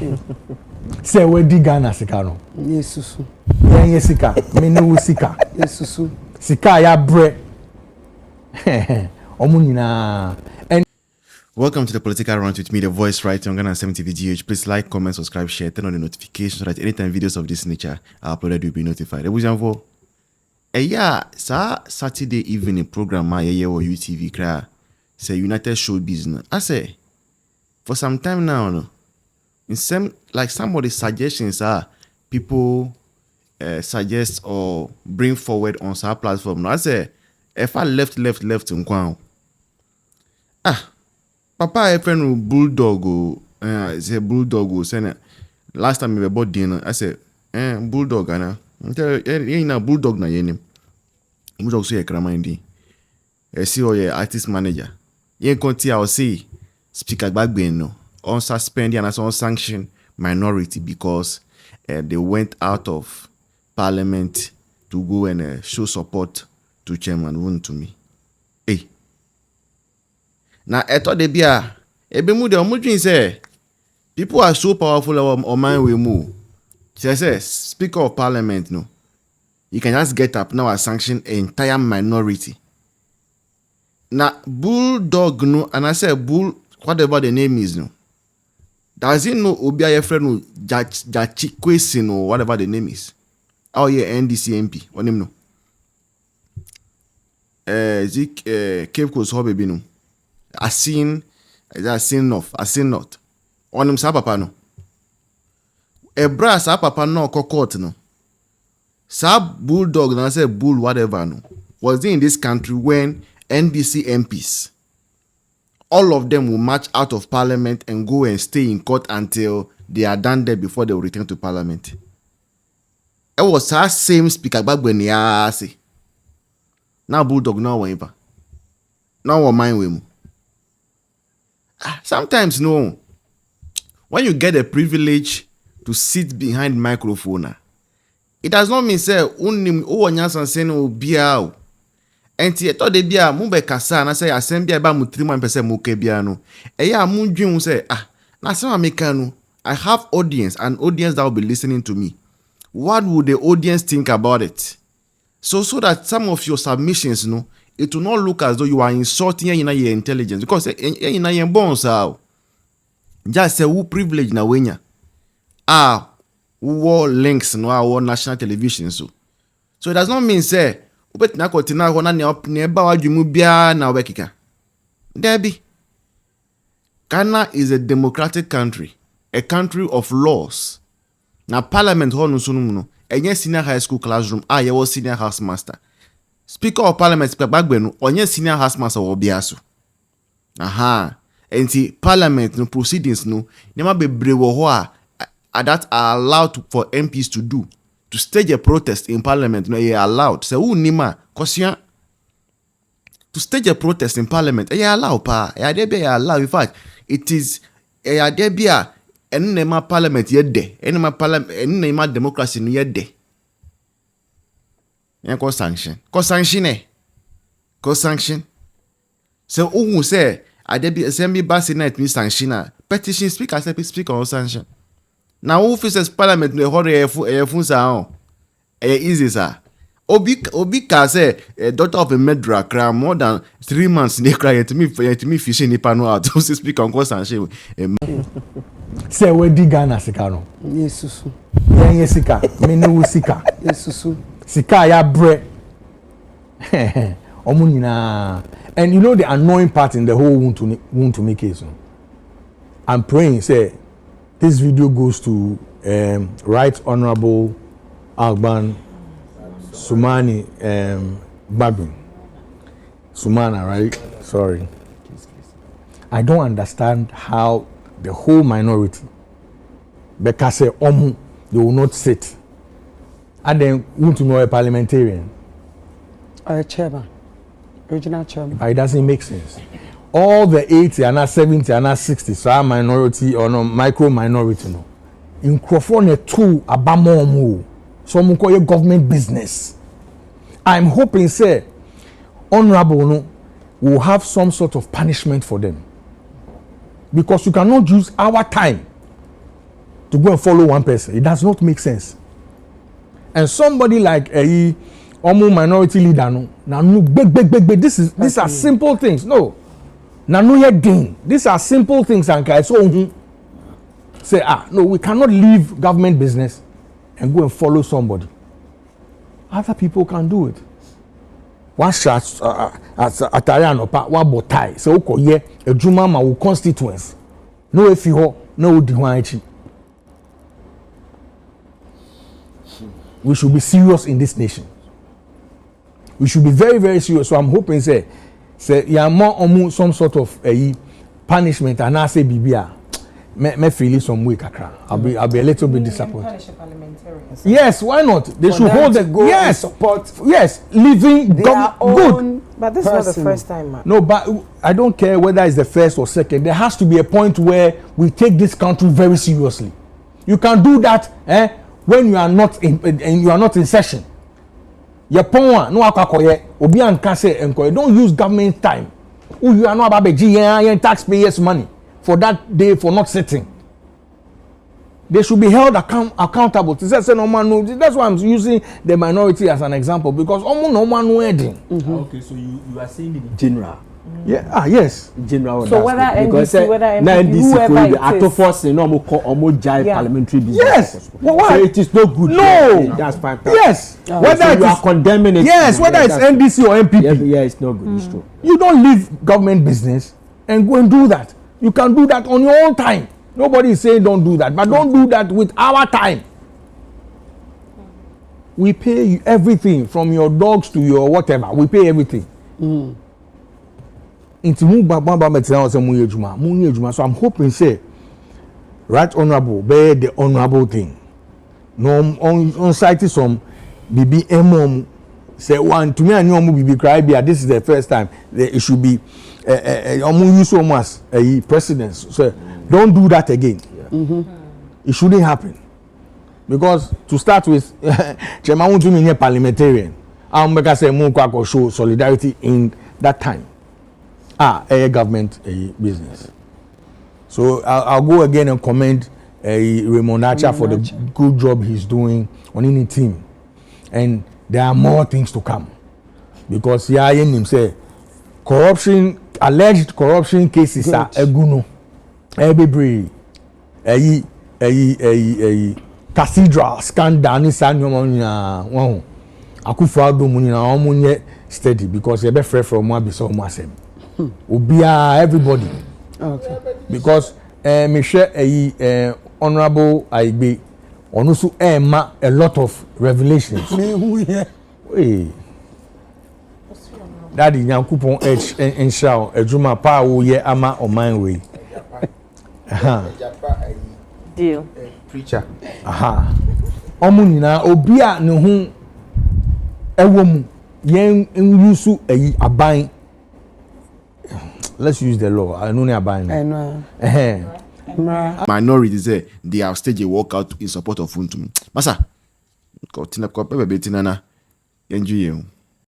you. Say we di Ghana sika no. Yesusu. Yen sika, me no wo sika. Yesusu. Sika ya bre. Omo nyina. Welcome to the Political Round with me, the voice writer on Ghana 70 VGH. Please like, comment, subscribe, share, turn on the notifications so that anytime videos of this nature are uploaded, you'll be notified. Saturday evening program or UTV cry say United Show Business. I say for some time now, no, in some like some of the suggestions are people suggest or bring forward on our platform. No, I say if I left in Kwang. Papa, I friend Bulldog. Say Bulldog. Say last time we bought dinner, I said, Bulldog, na. Na Bulldog na yenim. Bulldog so ye kramandi. See or ye artist manager. Ye konti I will say speaker back ben no. On suspend and on sanction minority because they went out of parliament to go and show support to Chairman Wun to me. Hey. Now, I thought they be a say people are so powerful or mind we move. She says, Speaker of Parliament, no, you can just get up now and sanction an entire minority. Now, Bulldog, no, and I say Bull, whatever the name is, no. Does it know Obia friend no Jachikwesi or whatever the name is? Oh yeah, NDC MP. What name no? Cape Coast Hobby no. I seen not. On him sa papa no. Ebra sa papa no court no. Sa Bulldog na say bull whatever no. Was in this country when NDC MPs, all of them will march out of parliament and go and stay in court until they are done there before they will return to parliament. It was our same speaker back when ya say. Now Bulldog now whatever. Now what mind we. Sometimes no. When you get a privilege to sit behind microphone, it does not mean say unim o wanyansan say no bia. Enti eto de bia mu be kasa na say asem bia ba mu 3 man pese mu ka bia no. Eya mu dwin say na say America no. I have an audience that will be listening to me. What would the audience think about it? So that some of your submissions no, it will not look as though you are insulting your intelligence because your bones are just say who privilege na wenya war links no our national television so it does not mean say ubet na kotina ho na ne ba wadwumu bia na wekika debi. Ghana is a democratic country, a country of laws. Na parliament ho no sunu no enye senior high school classroom ye was senior house master. Speaker of Parliament, Speaker Bagbenu, onye senior house master will be aso. And Parliament no proceedings no, nema be brewo that are allowed for MPs to do. To stage a protest in Parliament, no, ye allowed. So who nima kosia to stage a protest in Parliament, ye allow pa. Ye debia allow. In fact, it is ye debia enema Parliament yede, enema Parliament, enema democracy no yede. Cause sanction. So who say I be assembly bass night me sanction petition speaker say speak on sanction. Now officers parliament no hurry fun sa easy sir. Obi ka say a daughter of a murderer cry more than 3 months they cry to me fishing nipa no out to speak on cause sanction. Say we di Ghana sika no. Yesusu. Yen sika, me no wo sika. Yesusu. Sika ya bre. Omo nyina. And you know the annoying part in the whole want to make case. No? I'm praying say this video goes to Right Honorable Agban Sumani Babin. Sumana, right? Sorry. I don't understand how the whole minority because say they will not sit. And then want to know a parliamentarian. Or a chairman. Original chairman. It doesn't make sense. All the 80 and 70 and 60 so are minority or no micro minority no. In Crawford 2 abamo so call your government business. I'm hoping say honorable no will have some sort of punishment for them. Because you cannot use our time to go and follow one person. It does not make sense. And somebody like a minority leader, no, big. These are simple things. No, these are simple things. And so say, no, we cannot leave government business and go and follow somebody. Other people can do it. One shot at Atariano, one botai. So, okay, a Jumama will constituents. No, if you no, Diwaichi. We should be serious in this nation. We should be very, very serious. So I'm hoping, say, you more some sort of punishment, and I say, Bibia, me feel some way, kakra. I'll be a little bit disappointed. Yes, why not? They should hold the yes support. Yes, living good. But this is not the first time, man. No, but I don't care whether it's the first or second. There has to be a point where we take this country very seriously. You can do that, when you are not in session. Your power no akakoye obi anka say enkoye. Don't use government time. You are not about the taxpayers' money for that day for not sitting. They should be held accountable. That's why I'm using the minority as an example, because no man know anything. Okay, so you are saying in general. Yeah. Yes. General. So whether NDC, whether MPP, whoever it is. Parliamentary business. Yes. So it is not good. No. That's fine. Yes. Whether you are condemning it. Yes. Whether it's NDC or MPP. Yeah, it's not good. It's true. You don't leave government business and go and do that. You can do that on your own time. Nobody is saying don't do that, but don't do that with our time. We pay you everything, from your dogs to your whatever. We pay everything. So I'm hoping, say, right honorable, be the honorable thing. No on site some BB say one to me and you BB cry. This is the first time it should be use so much precedence. So don't do that again. It shouldn't happen, because to start with, Chairman won't mean a parliamentarian. I'm going to say more show solidarity in that time. A government business. So I'll go again and commend Raymond Archer for the good job he's doing on any team, and there are more things to come, because him say alleged corruption cases are eguno every cathedral scandal ni sanyo na won Akufo-Addo muni na omunye steady, because be free from one be so masem. Obia everybody. Okay. Because me share honorable Aigbe onusu ma a lot of revelations. Hey. Daddy Nyankopon edge and show ejuma pa wo ye ama oman we. Deal. Preacher. Omu nyina obia ne ho ewom yen yusu aban. Let's use the law. I know aban. I know. Minorities say they have staged a walkout in support of Funtum. Masa, ko tina ko pepe betina na enjoy you.